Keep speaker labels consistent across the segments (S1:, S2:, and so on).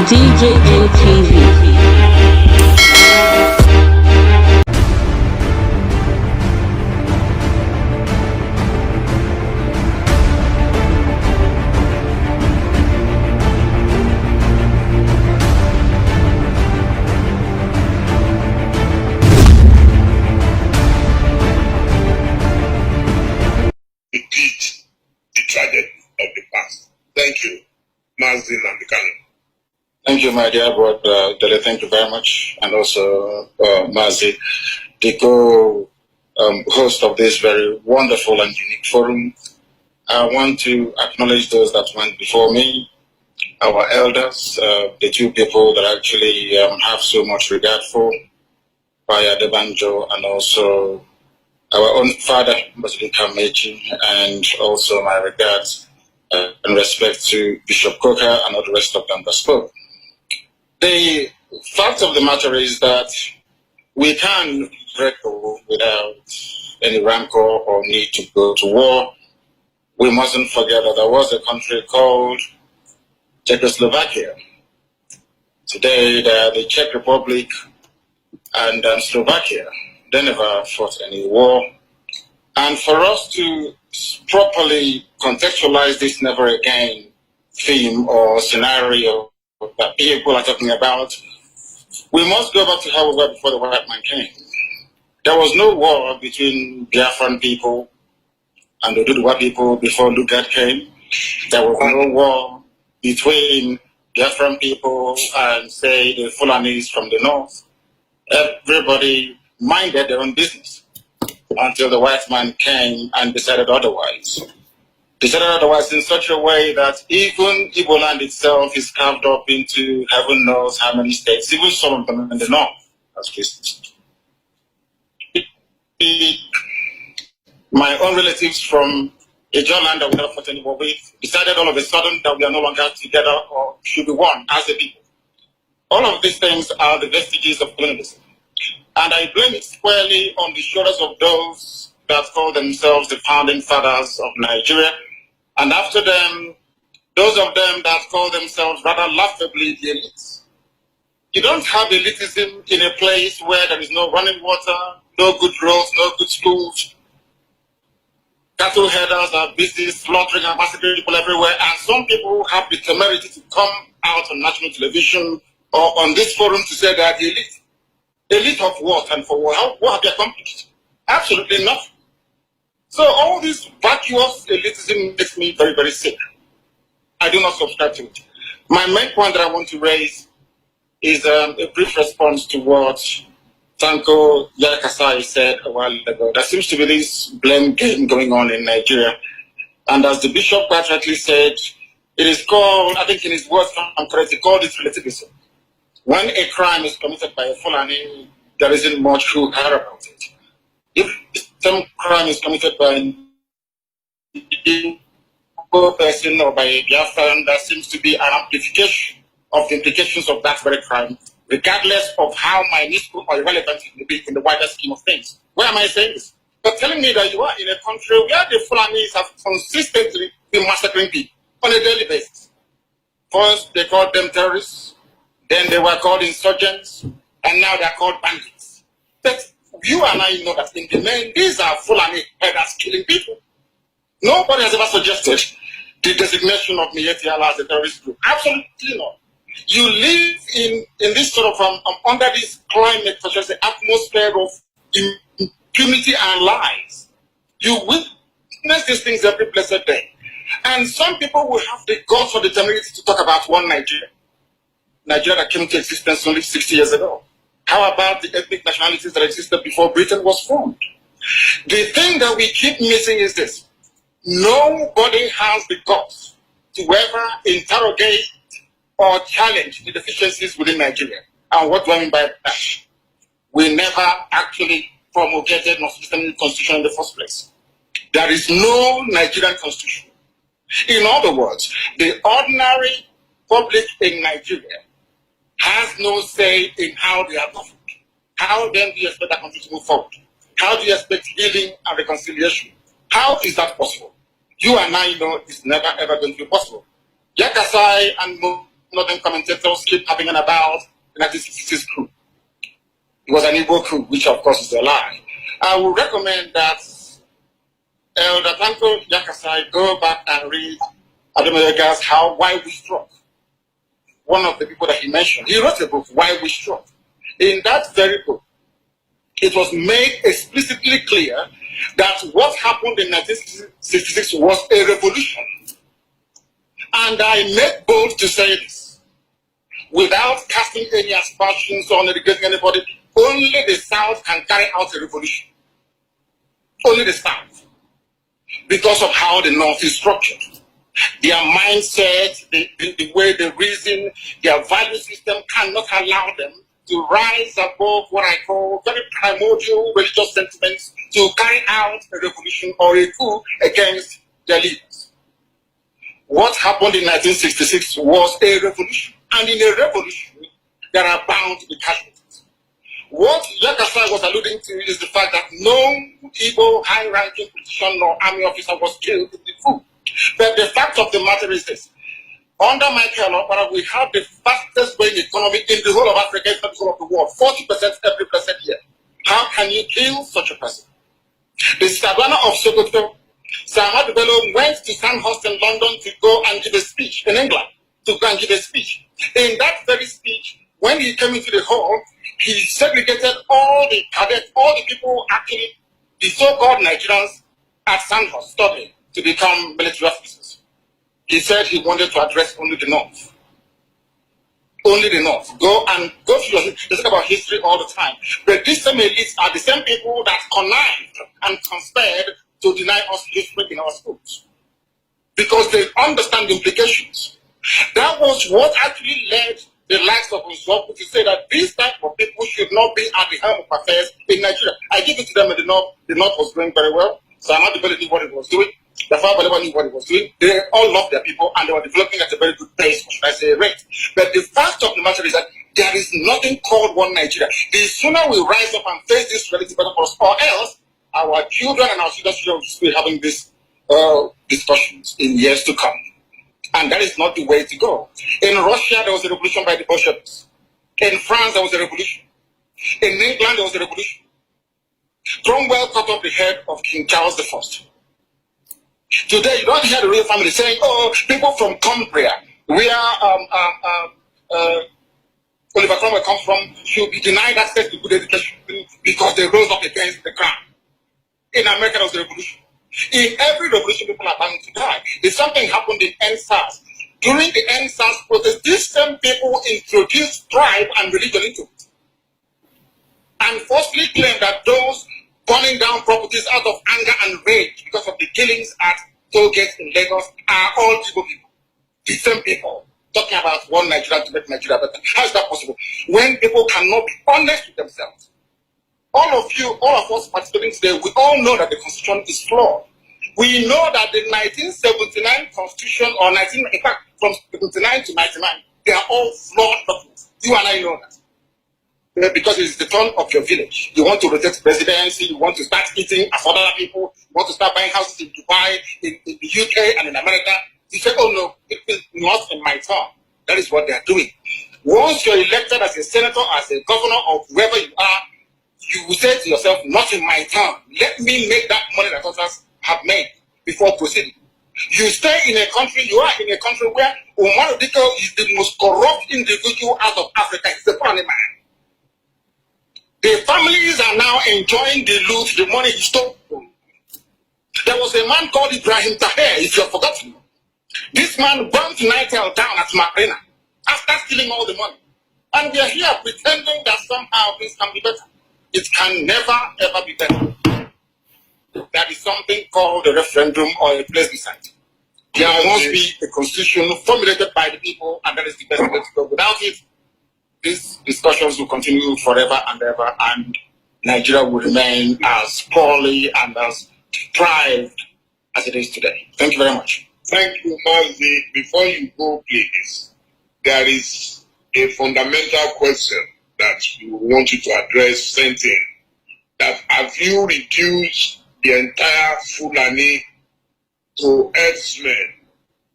S1: DJM TV.
S2: Repeat the tragedy of the past. Thank you, Nnamdi Kanu.
S3: Thank you, my dear brother Dele. Thank you very much. And also, Mazi, the co-host of this very wonderful and unique forum. I want to acknowledge those that went before me, our elders, the two people that actually have so much regard for, Paya Debanjo, and also our own father, President Kamechi, and also my regards and respect to Bishop Coker and all the rest of them that spoke. The fact of the matter is that we can reckon without any rancor or need to go to war. We mustn't forget that there was a country called Czechoslovakia. Today, they are the Czech Republic and Slovakia. They never fought any war. And for us to properly contextualize this never again theme or scenario that people are talking about, we must go back to how we were before the white man came. There was no war between Biafran people and the Oduduwa people before Lugard came. There was no war between Biafran people and, say, the Fulanis from the north. Everybody minded their own business until the white man came and decided otherwise. Decided otherwise in such a way that even Igbo land itself is carved up into heaven knows how many states, even some of them in the north as Christians. My own relatives from a John land that we never fought anymore with decided all of a sudden that we are no longer together or should be one as a people. All of these things are the vestiges of colonialism. And I blame it squarely on the shoulders of those that call themselves the founding fathers of Nigeria. And after them, those of them that call themselves rather laughably the elites. You don't have elitism in a place where there is no running water, no good roads, no good schools. Cattle headers are busy slaughtering and massacring people everywhere. And some people have the temerity to come out on national television or on this forum to say they are the elite. Elite of what and for what? What have they accomplished? Absolutely nothing. So all this vacuous elitism makes me very, very sick. I do not subscribe to it. My main point that I want to raise is a brief response to what Tanko Yakasai said a while ago. There seems to be this blame game going on in Nigeria. And as the bishop quite rightly said, it is called, I think in his words, I'm correct, he called it relativism. When a crime is committed by a Fulani, there isn't much who care about it. If some crime is committed by an Igbo person or by a Biafran, there seems to be an amplification of the implications of that very crime, regardless of how minuscule or irrelevant it may be in the wider scheme of things. Why am I saying this? You're telling me that you are in a country where the Fulanis have consistently been massacring people on a daily basis. First, they called them terrorists. Then they were called insurgents, and now they're called bandits. But you and I know that in the main, these are Fulani headers killing people. Nobody has ever suggested the designation of Miyetti Allah as a terrorist group. Absolutely not. You live in this sort of, under this climate, such as the atmosphere of impunity and lies. You witness these things every blessed day. And some people will have the guts or the temerity to talk about one Nigeria. Nigeria that came into existence only 60 years ago. How about the ethnic nationalities that existed before Britain was formed? The thing that we keep missing is this. Nobody has the guts to ever interrogate or challenge the deficiencies within Nigeria. And what do I mean by that? We never actually promulgated nor sustained the constitution in the first place. There is no Nigerian constitution. In other words, the ordinary public in Nigeria has no say in how they are governed. How then do you expect that country to move forward? How do you expect healing and reconciliation? How is that possible? You and I know it's never ever going to be possible. Yakasai and northern commentators keep having an about the 1966 coup. It was an Igbo coup, which of course is a lie. I would recommend that Elder Tanko Yakasai go back and read Ademoyega's Why We Struck. One of the people that he mentioned, he wrote a book, Why We Struck. In that very book, it was made explicitly clear that what happened in 1966 was a revolution. And I make bold to say this, without casting any aspersions or negating anybody, only the South can carry out a revolution. Only the South. Because of how the North is structured. Their mindset, the way they reason, their value system cannot allow them to rise above what I call very primordial religious sentiments to carry out a revolution or a coup against their leaders. What happened in 1966 was a revolution. And in a revolution, there are bound to be casualties. What Yakasai was alluding to is the fact that no Igbo high-ranking politician or army officer was killed in the coup. But the fact of the matter is this. Under Michael Opera, we have the fastest growing economy in the whole of Africa, in the whole of the world, 40% every present year. How can you kill such a person? The Savannah of Sokoto, Ahmadu Bello went to Sandhurst in London to go and give a speech in England, to go and give a speech. In that very speech, when he came into the hall, he segregated all the cadets, all the people actually, the so-called Nigerians at Sandhurst studying to become military officers. He said he wanted to address only the North. Only the North. Go to your history. They talk about history all the time. But these same elites are the same people that connived and conspired to deny us history in our schools. Because they understand the implications. That was what actually led the likes of Usopu to say that these type of people should not be at the helm of affairs in Nigeria. I give it to them in the North. The North was doing very well. So Ahmadu Bello knew what it was doing. The Biafra knew what it was doing. They all loved their people and they were developing at a very good pace, or should I say rate. But the fact of the matter is that there is nothing called one Nigeria. The sooner we rise up and face this reality better for us, or else our children and our children's children will be having these discussions in years to come. And that is not the way to go. In Russia, there was a revolution by the Bolsheviks. In France, there was a revolution. In England, there was a revolution. Cromwell cut off the head of King Charles I. Today, you don't hear the royal family saying, oh, people from Cumbria, where Oliver Cromwell comes from, should be denied access to good education because they rose up against the crown. In America, there was a revolution. In every revolution, people are bound to die. If something happened in NSAS, during the NSAS protest, these same people introduced tribe and religion into it. And falsely claimed that those burning down properties out of anger and rage because of the killings at toll gates in Lagos are all Igbo people. The same people talking about one Nigeria to make Nigeria better. How is that possible? When people cannot be honest with themselves. All of us participating today, we all know that the Constitution is flawed. We know that the 1979 Constitution, or in fact, from 79 to 99, they are all flawed documents. You and I know that. Because it's the turn of your village. You want to rotate presidency, you want to start eating as other people, you want to start buying houses in Dubai, in the UK, and in America. You say, oh no, it is not in my turn. That is what they are doing. Once you're elected as a senator, as a governor, or whoever you are, you will say to yourself, not in my turn. Let me make that money that others have made before proceeding. You stay in a country, you are in a country where Umar Diko is the most corrupt individual out of Africa. He's a funny man. The families are now enjoying the loot, the money he stole. There was a man called Ibrahim Taher, if you have forgotten. This man burnt Nitel down at Makrina after stealing all the money. And we are here pretending that somehow things can be better. It can never, ever be better. There is something called a referendum or a plebiscite. There must be a constitution formulated by the people, and that is the best way to go. Without it, these discussions will continue forever and ever, and Nigeria will remain as poorly and as deprived as it is today. Thank you very much.
S2: Thank you, Mazi. Before you go, please, there is a fundamental question that we want you to address. Same thing. That have you reduced the entire Fulani to herdsmen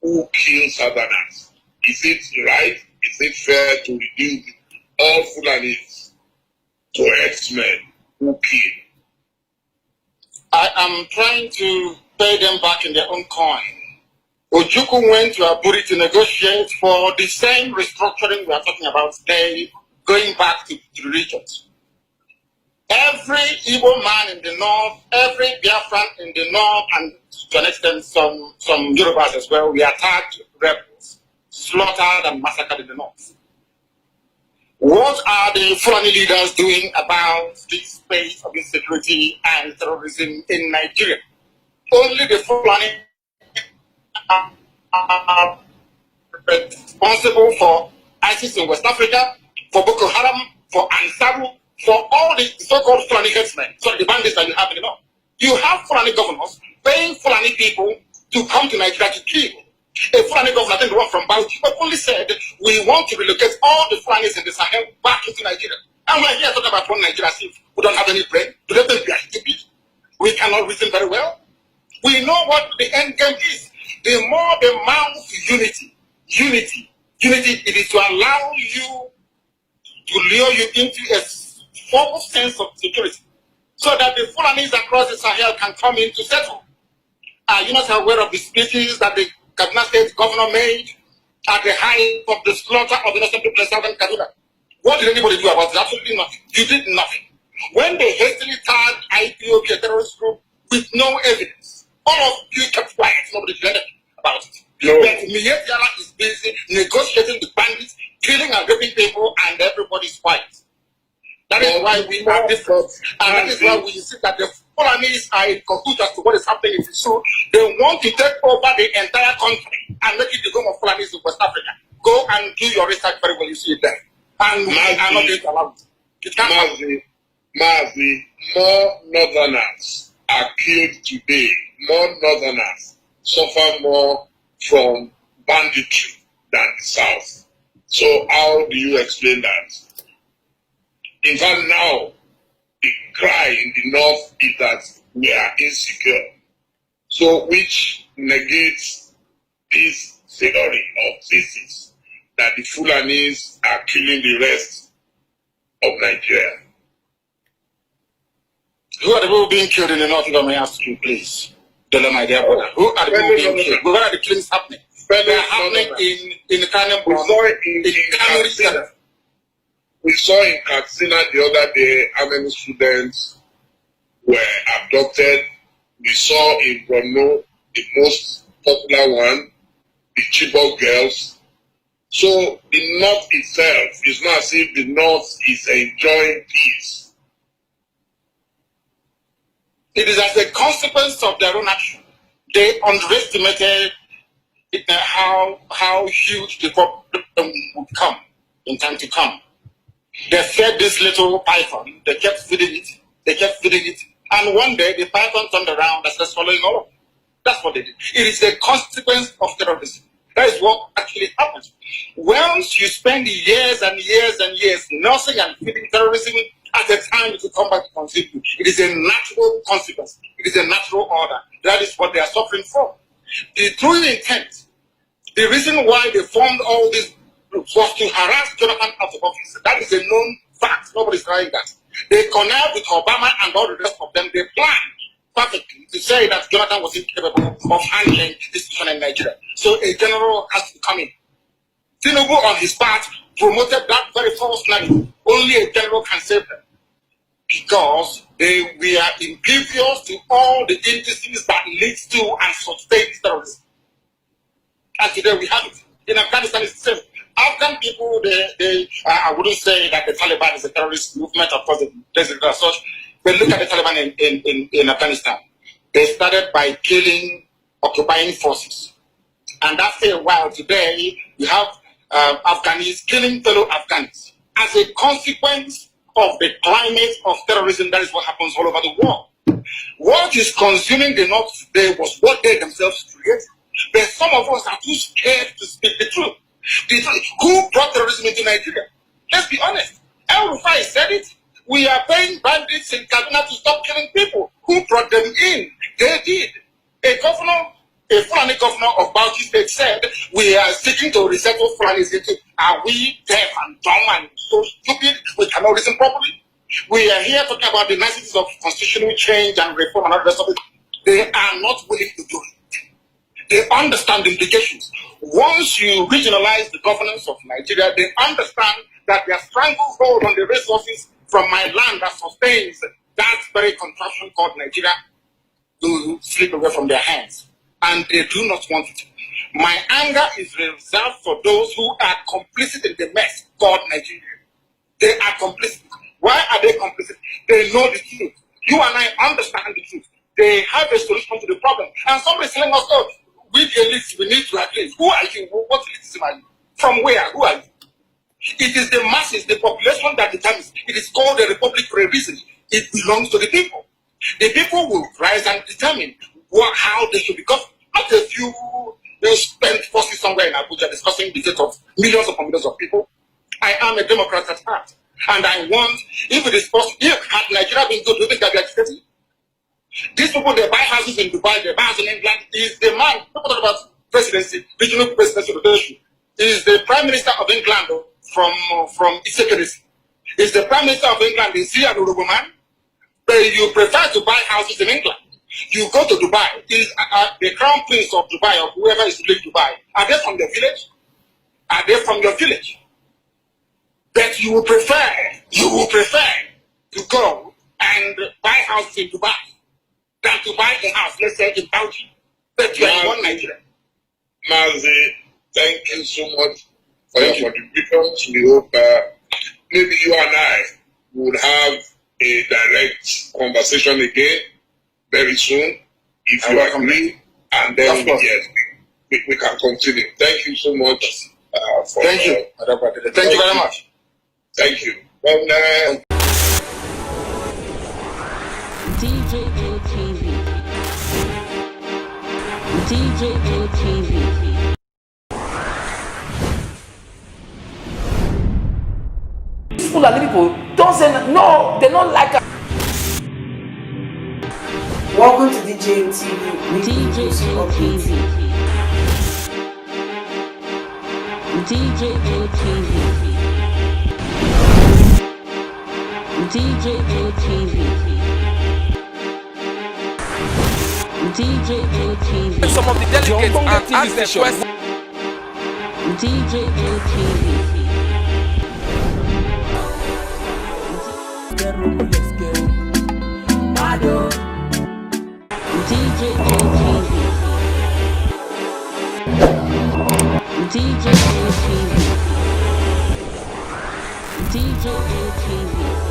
S2: who kill Southerners? Is it right? Is it fair to reduce all Fulanis to herdsmen who kill?
S3: I am trying to pay them back in their own coin. Ojukwu went to Aburi to negotiate for the same restructuring we are talking about today, going back to the regions. Every Igbo man in the north, every Biafran in the north, and to an extent some Yorubas as well, we attacked rebels, slaughtered and massacred in the north. What are the Fulani leaders doing about this space of insecurity and terrorism in Nigeria? Only the Fulani are responsible for ISIS in West Africa, for Boko Haram, for Ansaru, for all the so-called Fulani headsmen, so the bandits that you have in the north. You have Fulani governors paying Fulani people to come to Nigeria to kill. A Fulani governor, I think the one from Bauchi, only said, we want to relocate all the Fulanis in the Sahel back into Nigeria. And we're here talking about one Nigeria, we don't have any brain. Do they think we are stupid? We cannot reason very well. We know what the end game is. The more the mount unity, it is to allow you, to lure you into a false sense of security, so that the Fulanis across the Sahel can come in to settle. Are you not aware of the speeches that the Kaduna State governor made at the height of the slaughter of innocent people in southern Kaduna? What did anybody do about it? Absolutely nothing. You did nothing. When they hastily tagged IPOB, a terrorist group, with no evidence, all of you kept quiet. Nobody did anything about it. No. But Miyetiala is busy negotiating with bandits, killing and raping people, and everybody's quiet. That is why we are different. And that is why we see that the Fulanis are in cahoots as to what is happening in the show. They want to take over the entire country and make it the home of Fulanis in West Africa. Go and do your research very well, you see it there. And we are not going to allow it.
S2: Mazi, more northerners are killed today. More northerners suffer more from banditry than the south. So how do you explain that? In fact, now, the cry in the north is that we are insecure. So, which negates this theory of thesis that the Fulanis are killing the rest of Nigeria.
S3: Who are the people being killed in the north, if I may ask you, please? My dear brother. Who are the people being killed? Where are the killings happening? They are happening in the Kanu.
S2: We saw in Katsina the other day how many students were abducted. We saw in Borno, the most popular one, the Chibok girls. So the North itself is not as if the North is enjoying peace.
S3: It is as a consequence of their own action. They underestimated how huge the problem would come in time to come. They fed this little python, they kept feeding it, and one day the python turned around and started swallowing all of it. That's what they did. It is a consequence of terrorism. That is what actually happens. Once you spend years and years and years nursing and feeding terrorism, at the time it will come back to consume you. It is a natural consequence. It is a natural order. That is what they are suffering from. The true intent, the reason why they formed all these groups was to harass Jonathan out of office. That is a known fact. Nobody's trying that. They connived with Obama and all the rest of them. They planned perfectly to say that Jonathan was incapable of handling this situation in Nigeria. So a general has to come in. Tinubu, on his part, promoted that very false narrative. Only a general can save them. Because they were impervious to all the indices that leads to and sustains terrorism. And today we have it. In Afghanistan, it's the same. Afghan people, I wouldn't say that the Taliban is a terrorist movement, of course, there's as such. But look at the Taliban in Afghanistan. They started by killing occupying forces. And after a while today, you have Afghans killing fellow Afghans. As a consequence of the climate of terrorism, that is what happens all over the world. What is consuming the North today was what they themselves created. But some of us are too scared to speak the truth. Who brought terrorism into Nigeria? Let's be honest. El Rufai said it. We are paying bandits in Kaduna to stop killing people. Who brought them in? They did. A governor A Fulani governor of Bauchi State said, we are seeking to resettle Fulanis into, are we deaf and dumb and so stupid we cannot reason properly? We are here talking about the niceties of constitutional change and reform and all the rest of it. They are not willing to do it. They understand the implications. Once you regionalize the governance of Nigeria, they understand that their stranglehold on the resources from my land that sustains that very contraption called Nigeria will slip away from their hands. And they do not want it. My anger is reserved for those who are complicit in the mess called Nigeria. They are complicit. Why are they complicit? They know the truth. You and I understand the truth. They have a solution to the problem. And somebody is telling us, oh, we the elites, we need to agree. Who are you? What elitism are you? From where? Who are you? It is the masses, the population that determines. It is called a republic for a reason. It belongs to the people. The people will rise and determine how they should be governed. Not a few will spend forces somewhere in Abuja discussing the fate of millions upon millions of people. I am a Democrat at heart. And I want, if it is possible, if had Nigeria been good, do you think that we are agitating? These people, they buy houses in Dubai, they buy houses in England. Is the man, people talk about presidency, regional presidency rotation. Is the Prime Minister of England from Isekeresi? Is the Prime Minister of England, is he an Urugu man? But you prefer to buy houses in England. You go to Dubai, is the Crown Prince of Dubai or whoever is ruling Dubai, are they from your village? Are they from your village? But you will prefer to go and buy houses in Dubai than to buy a house, let's say in Bauchi, but you are in one Nigeria.
S2: Mazi, thank you so much for your contributions. We hope maybe you and I would have a direct conversation again very soon, if you agree, and then we can continue. Thank you so much.
S3: Thank you. Thank you very much.
S2: Thank you.
S1: DJM TV. DJM TV.
S4: These Fulani people don't say no, they don't like us. Welcome to DJM TV.
S1: DJM TV. DJM TV. DJM TV. DJM TV.
S5: Some of the delegates and ask them questions.
S1: DJM TV. DJM TV. DJM TV.